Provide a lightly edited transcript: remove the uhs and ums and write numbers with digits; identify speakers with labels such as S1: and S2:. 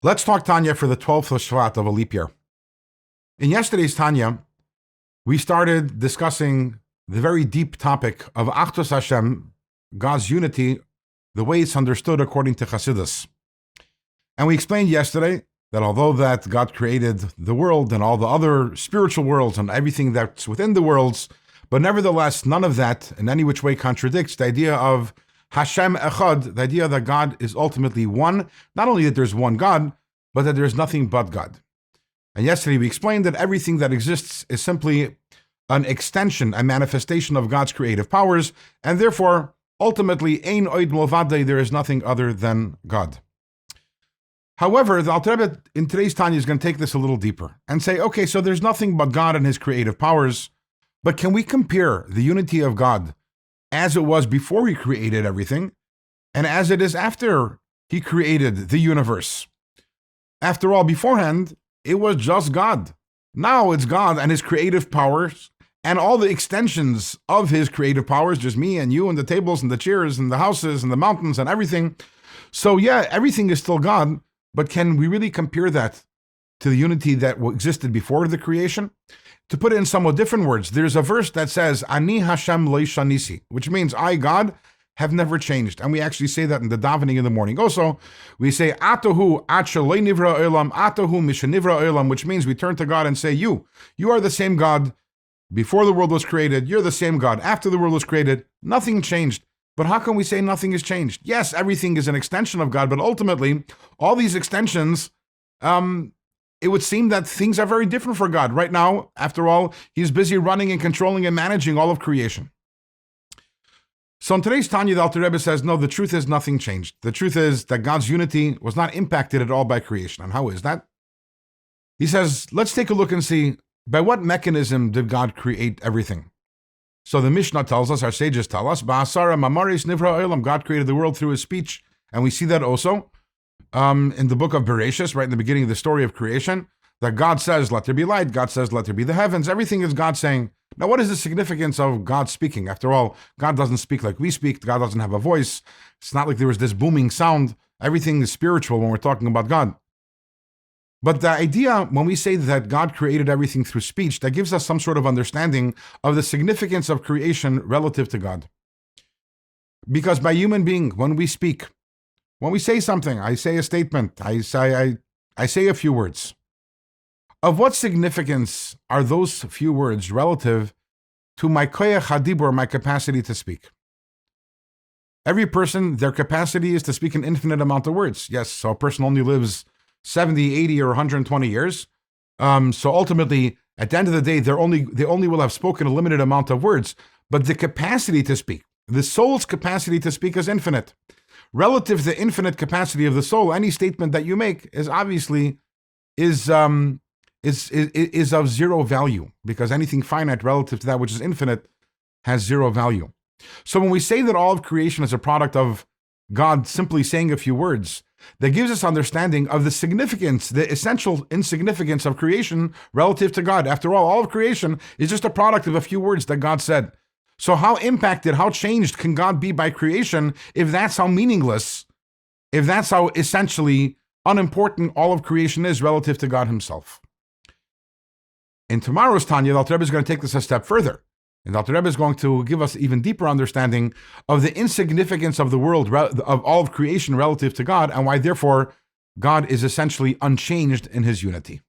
S1: Let's talk Tanya for the 12th of Shevat of a leap year. In yesterday's Tanya, we started discussing the very deep topic of Achdus Hashem, God's unity, the way it's understood according to Chassidus. And we explained yesterday that although that God created the world and all the other spiritual worlds and everything that's within the worlds, but nevertheless, none of that in any which way contradicts the idea of Hashem Echad, the idea that God is ultimately one, not only that there's one God, but that there's nothing but God. And yesterday we explained that everything that exists is simply an extension, a manifestation of God's creative powers, and therefore, ultimately, Ein Oid Milvadei, there is nothing other than God. However, the Alter Rebbe in today's Tanya is going to take this a little deeper and say, okay, so there's nothing but God and His creative powers, but can we compare the unity of God as it was before He created everything and as it is after He created the universe? After all, beforehand, it was just God. Now it's God and His creative powers and all the extensions of His creative powers, just me and you and the tables and the chairs and the houses and the mountains and everything. So yeah, everything is still God, but can we really compare that to the unity that existed before the creation? To put it in somewhat different words, there's a verse that says, Ani Hashem lo shanisi, which means I, God, have never changed. And we actually say that in the davening in the morning. Also, we say, Atahu acha nivra olam, Atahu mishanivra olam, which means we turn to God and say, you are the same God before the world was created. You're the same God after the world was created. Nothing changed. But how can we say nothing has changed? Yes, everything is an extension of God, but ultimately, all these extensions, it would seem that things are very different for God. Right now, after all, He's busy running and controlling and managing all of creation. So in today's Tanya, the Alter Rebbe says, no, the truth is nothing changed. The truth is that God's unity was not impacted at all by creation. And how is that? He says, let's take a look and see, by what mechanism did God create everything? So the Mishnah tells us, our sages tell us, Ba'asara mamaris nivra olam, God created the world through His speech. And we see that also in the book of Bereshis, right in the beginning of the story of creation, that God says, let there be light. God says, let there be the heavens. Everything is God saying. Now, what is the significance of God speaking? After all, God doesn't speak like we speak. God doesn't have a voice. It's not like there was this booming sound. Everything is spiritual when we're talking about God. But the idea, when we say that God created everything through speech, that gives us some sort of understanding of the significance of creation relative to God. Because by human being, when we speak, when we say something, I say a statement, I say a few words. Of what significance are those few words relative to my koyach hadibur, my capacity to speak? Every person, their capacity is to speak an infinite amount of words. Yes, so a person only lives 70, 80, or 120 years. So ultimately, at the end of the day, they only will have spoken a limited amount of words. But the capacity to speak, the soul's capacity to speak is infinite. Relative to the infinite capacity of the soul, any statement that you make is obviously is of zero value, because anything finite relative to that which is infinite has zero value. So when we say that all of creation is a product of God simply saying a few words, that gives us understanding of the significance, the essential insignificance of creation relative to God. After all of creation is just a product of a few words that God said. So how impacted, how changed can God be by creation if that's how meaningless, if that's how essentially unimportant all of creation is relative to God Himself? In tomorrow's Tanya, the Alter Rebbe is going to take this a step further. And the Alter Rebbe is going to give us even deeper understanding of the insignificance of the world, of all of creation relative to God, and why, therefore, God is essentially unchanged in His unity.